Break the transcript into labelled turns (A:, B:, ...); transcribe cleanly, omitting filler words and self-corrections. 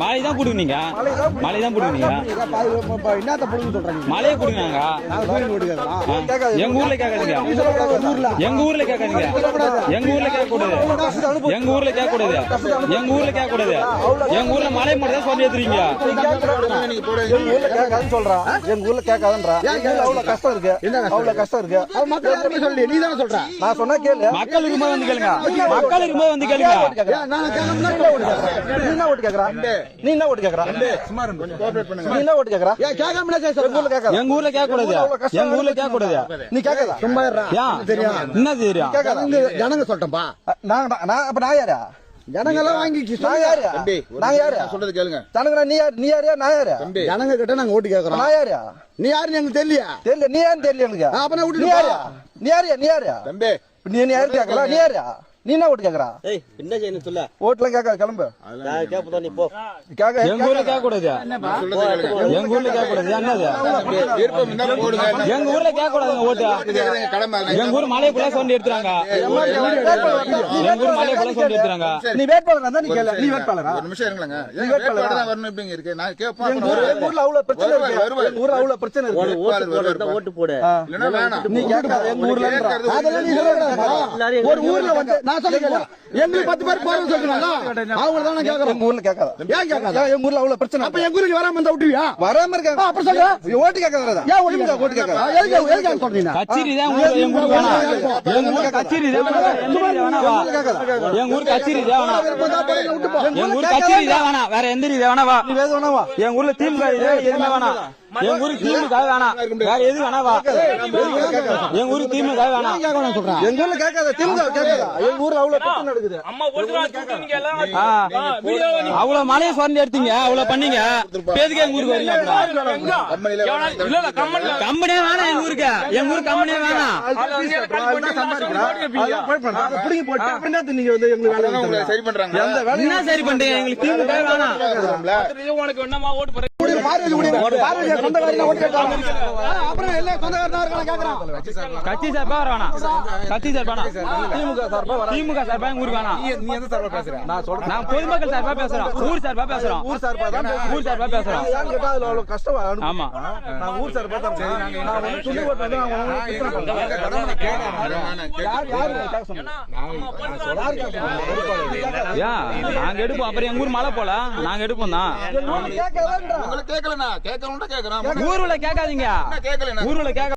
A: மலைதான் புடுங்க மலைதான் புடுங்க
B: என்னத்த புடுங்க சொல்றாங்க
A: மலையை புடுங்க எங்க ஊர்ல கேட்காதீங்க எங்க ஊர்ல கேட்காதீங்க எங்க ஊர்ல கேட்க கூடாது எங்க ஊர்ல கேட்க கூடாது எங்க ஊர்ல கேட்க கூடாது எங்க ஊர்ல மலை மட்டும் சொல்லி எடுத்துறீங்க
B: சொல்றான் எங்க ஊர்ல கேட்காதன்றா அவ்வளவு கஷ்டம் இருக்கு அவ்வளவு கஷ்டம் இருக்கு மக்கள் சொல்லி நீ தானே சொல்ற நான் சொன்னா கேளு
A: மக்கள் இருக்கும்போது வந்து கேளுங்க மக்கள் இருக்கும்போது வந்து கேளுங்க
B: நீ என்ன ஓட்டு கேக்குற நீ என்ன ஓட்டு கேக்குற நீ என்ன ஓட்டு கேக்குற
A: எங்க ஊர்ல கேட்க கூடாது எங்க ஊர்ல கேட்க கூடாது
B: நீ கேட்கல சும்மா
A: தெரியும் என்ன தெரியும்
B: ஜனங்க சொல்லிட்டேன்பா அப்ப நான் யாரா ஜனங்கெல்லாம் வாங்கிச்சு நான் யாரு
C: சொல்றது கேளுங்க
B: ஜனங்க நீ யாரு நான் யாரு ஜனங்க கிட்ட நாங்க ஓட்டு கேக்குறோம் நான் யாரு நீ யாருன்னு எங்களுக்கு தெரியல நீ யாருன்னு தெரியல எனக்கு அப்ப நான் நீ யாரு
C: தம்பி
B: நீ யாரு கேட்கல நீ யாரு நீ என்ன ஓட்டு கேக்குறா
D: என்ன செய்யணும் சொல்ல
B: ஓட்டுலாம் கேட்காத கிளம்பு
D: கேப்பதான் நீ போ
A: எங்க ஊர்ல கேட்க கூடாது எங்க ஊர்ல கேட்க கூடாது என்னது எங்க ஊர்ல கேட்க கூடாது ஓட்டு எங்க ஊர் மலைக்குள்ள சொண்டி எடுத்துறாங்க எங்க ஊர் மலைக்குள்ள சொண்டி எடுத்துறாங்க
B: நீ வேட்பாளரா தான் நீ கேளு நீ வேட்பாளரா
C: ஒரு நிமிஷம் இருங்களங்க வேட்பாளரா தான் வரணும் இப்படி இருக்கு நான் கேப்பேன்
B: ஊர்ல அவ்வளவு பிரச்சனை இருக்கு ஊர்ல அவ்வளவு பிரச்சனை
D: இருக்கு ஓட்டு போடு
C: இல்லனா வேணாம்
B: நீ கேட்காத எங்க ஊர்ல அதெல்லாம் நீ சொல்லக்கூடாது ஒரு ஊர்ல வந்து நான் சொல்றேன் எங்களுக்கு 10 பேர் போறோம் சொல்றாங்க அவங்க தான் கேக்குறோம் எங்க ஊர்ல கேட்காத ஏன் கேட்காத எங்க ஊர்ல அவ்வளவு பிரச்சனை அப்ப எங்க ஊருக்கு வராம இருந்தா விட்டுவியா வராம இருக்காங்க அப்ப சொல்லுங்க ஓட்டு கேட்காதடா ஏன் ஓட்டு கேட்காத எதுக்கு சொல்றீங்க
A: கச்சேரி தான் எங்க ஊருக்கு வேணாம் எங்க ஊருக்கு கச்சேரி தான் வேணாம் எங்க ஊருக்கு கச்சேரி தான் வேணாம் எங்க ஊருக்கு கச்சேரி தான் வேணாம் வேற எந்த ரீதி வேணாவா
B: நீ வேத வேணாவா
A: எங்க ஊர்ல திமுக எதுவுமே வேணாம் எங்க ஊருக்கு திமுக வேணாம் வேற எது வேணாவா எங்க ஊருக்கு திமுக வேணாம் சொல்றேன்
B: எங்க ஊர்ல கேட்காத திமுக கேட்காத எங்க ஊர்ல அவ்வளவு பிரச்சனை நடக்குது
A: அவ்வளவு மலையை சொரண்டி எடுத்தீங்க அவ்வளவு பண்ணீங்க பேதுக்கு எங்க ஊருக்கு வரீங்க கம்பெனியே வேணாம் எங்க ஊருக்கு எங்க ஊருக்கு கம்பெனியே வேணாம்
B: புடிங்கி போட்டு அப்படின்னா நீங்க வந்து எங்களுக்கு
C: சரி பண்றாங்க
A: என்ன சரி பண்றீங்க எங்களுக்கு திமுக வேணாம்
D: உனக்கு என்னமா ஓட்டு போற
A: கட்சி சார்பா வர வேணாம் கட்சி சார்பா திமுக சார்பா எங்க ஊருக்கு வேணாம்
B: நீ எந்த சார்பா பேசுற நான் சொல்றேன்
A: நான் பொதுமக்கள் சார்பா பேசுறேன் ஊர் சார்பா பேசுறோம்
B: ஊர் சார்பா தான்
A: ஊர் சார்பா பேசுறோம்
B: கேட்டா அதுல அவ்வளவு கஷ்டம்
A: ஆமா
B: நான் ஊர் சார்பா தான் நான் வந்து சொல்லி போட்டேன்
A: நாங்க எடுப்போம் அப்புறம் எங்க ஊர் மழை போல நாங்க எடுப்போம் தான்
C: கேட்கலனா கேட்கணும்னா கேக்குறேன்
A: ஊர்ல கேட்காதீங்க ஊர்ல கேட்க